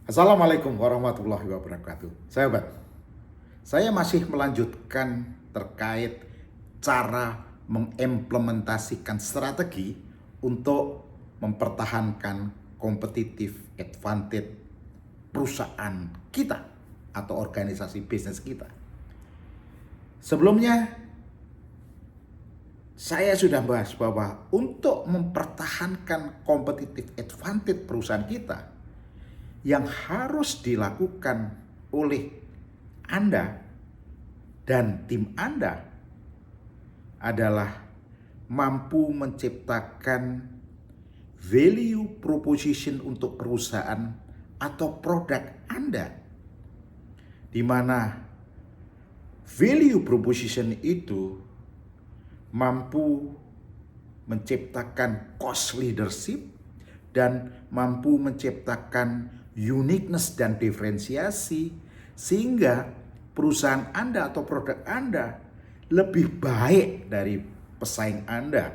Assalamualaikum warahmatullahi wabarakatuh. Sahabat, saya masih melanjutkan terkait cara mengimplementasikan strategi untuk mempertahankan competitive advantage perusahaan kita atau organisasi bisnis kita. Sebelumnya, saya sudah bahas bahwa untuk mempertahankan competitive advantage perusahaan kita, yang harus dilakukan oleh Anda dan tim Anda adalah mampu menciptakan value proposition untuk perusahaan atau produk Anda, di mana value proposition itu mampu menciptakan cost leadership dan mampu menciptakan uniqueness dan diferensiasi sehingga perusahaan Anda atau produk Anda lebih baik dari pesaing Anda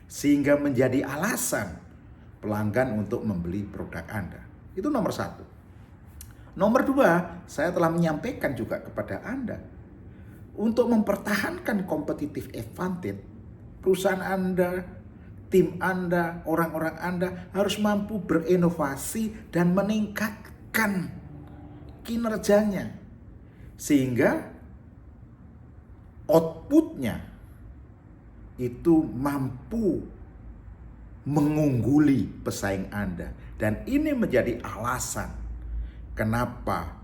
sehingga menjadi alasan pelanggan untuk membeli produk Anda. Itu nomor satu. Nomor dua, saya telah menyampaikan juga kepada Anda untuk mempertahankan competitive advantage perusahaan Anda, tim Anda, orang-orang Anda harus mampu berinovasi dan meningkatkan kinerjanya sehingga outputnya itu mampu mengungguli pesaing Anda, dan ini menjadi alasan kenapa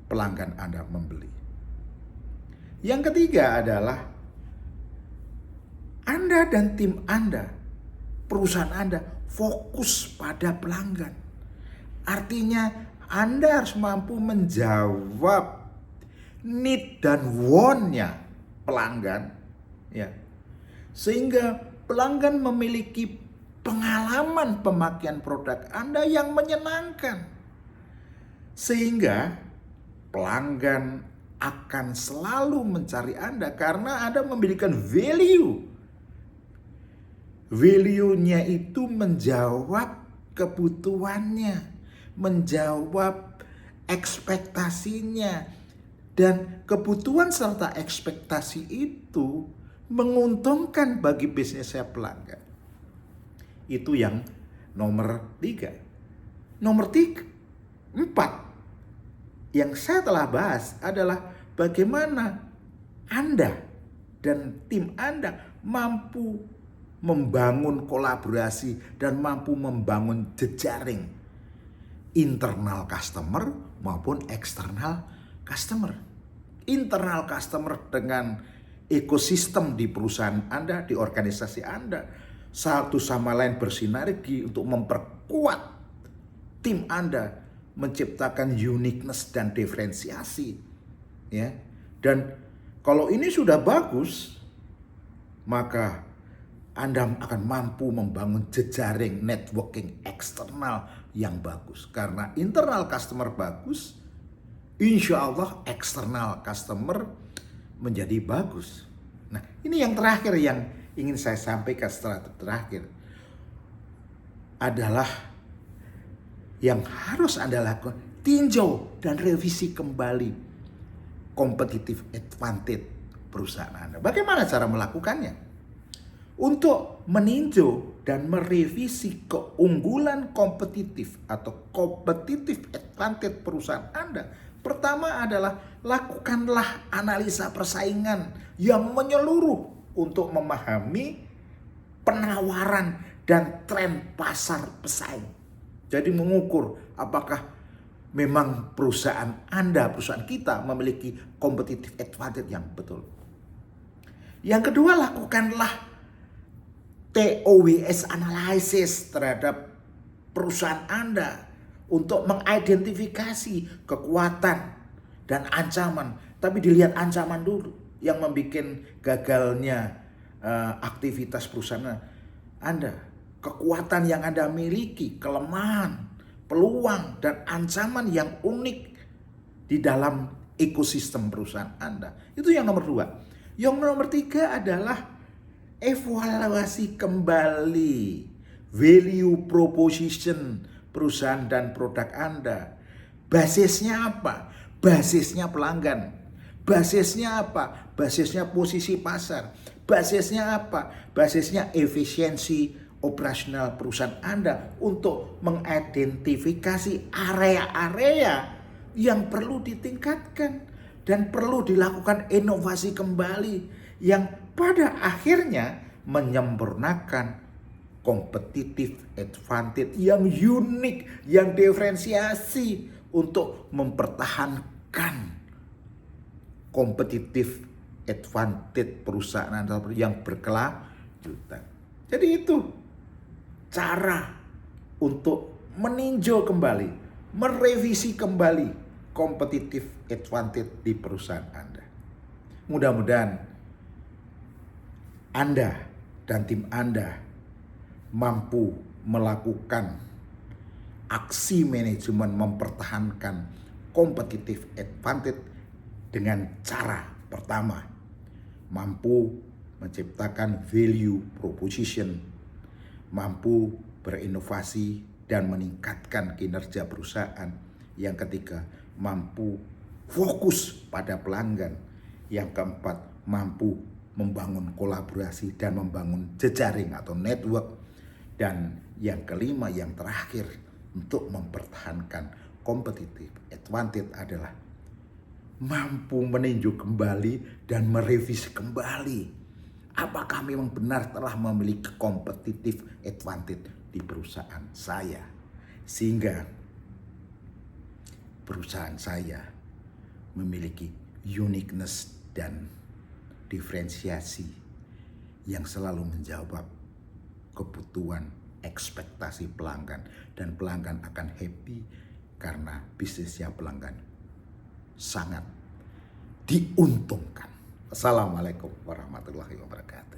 pelanggan Anda membeli. Yang ketiga adalah Anda dan tim Anda, perusahaan Anda fokus pada pelanggan. Artinya Anda harus mampu menjawab need dan want-nya pelanggan, ya. Sehingga pelanggan memiliki pengalaman pemakaian produk Anda yang menyenangkan. Sehingga pelanggan akan selalu mencari Anda karena Anda memberikan value. Value-nya itu menjawab kebutuhannya, menjawab ekspektasinya, dan kebutuhan serta ekspektasi itu menguntungkan bagi bisnisnya pelanggan. Itu yang nomor 3. Nomor 4 yang saya telah bahas adalah bagaimana Anda dan tim Anda mampu membangun kolaborasi dan mampu membangun jejaring internal customer maupun eksternal customer. Internal customer dengan ekosistem di perusahaan Anda, di organisasi Anda, satu sama lain bersinergi untuk memperkuat tim Anda, menciptakan uniqueness dan diferensiasi, ya. Dan kalau ini sudah bagus, maka Anda akan mampu membangun jejaring networking eksternal yang bagus. Karena internal customer bagus, insya Allah eksternal customer menjadi bagus. Nah, ini yang terakhir yang ingin saya sampaikan setelah terakhir adalah yang harus Anda lakukan, tinjau dan revisi kembali competitive advantage perusahaan Anda. Bagaimana cara melakukannya? Untuk meninjau dan merevisi keunggulan kompetitif atau competitive advantage perusahaan Anda, pertama adalah lakukanlah analisa persaingan yang menyeluruh untuk memahami penawaran dan tren pasar pesaing. Jadi mengukur apakah memang perusahaan Anda, perusahaan kita memiliki competitive advantage yang betul. Yang kedua, lakukanlah TOWS analysis terhadap perusahaan Anda untuk mengidentifikasi kekuatan dan ancaman. Tapi dilihat ancaman dulu yang membuat gagalnya aktivitas perusahaan Anda. Kekuatan yang Anda miliki, kelemahan, peluang, dan ancaman yang unik di dalam ekosistem perusahaan Anda. Itu yang nomor 2. Yang nomor 3 adalah evaluasi kembali value proposition perusahaan dan produk Anda. Basisnya apa? Basisnya pelanggan. Basisnya apa? Basisnya posisi pasar. Basisnya apa? Basisnya efisiensi operasional perusahaan Anda untuk mengidentifikasi area-area yang perlu ditingkatkan dan perlu dilakukan inovasi kembali yang pada akhirnya menyempurnakan competitive advantage yang unik, yang diferensiasi untuk mempertahankan competitive advantage perusahaan yang berkelanjutan. Jadi itu cara untuk meninjau kembali, merevisi kembali competitive advantage di perusahaan Anda. Mudah-mudahan Anda dan tim Anda mampu melakukan aksi manajemen mempertahankan competitive advantage dengan cara pertama, mampu menciptakan value proposition, mampu berinovasi dan meningkatkan kinerja perusahaan. Yang ketiga, mampu fokus pada pelanggan. Yang keempat, mampu membangun kolaborasi dan membangun jejaring atau network. Dan yang kelima, yang terakhir, untuk mempertahankan competitive advantage adalah mampu meninjau kembali dan merevisi kembali apakah memang benar telah memiliki competitive advantage di perusahaan saya, sehingga perusahaan saya memiliki uniqueness dan diferensiasi yang selalu menjawab kebutuhan ekspektasi pelanggan, dan pelanggan akan happy karena bisnisnya pelanggan sangat diuntungkan. Assalamualaikum warahmatullahi wabarakatuh.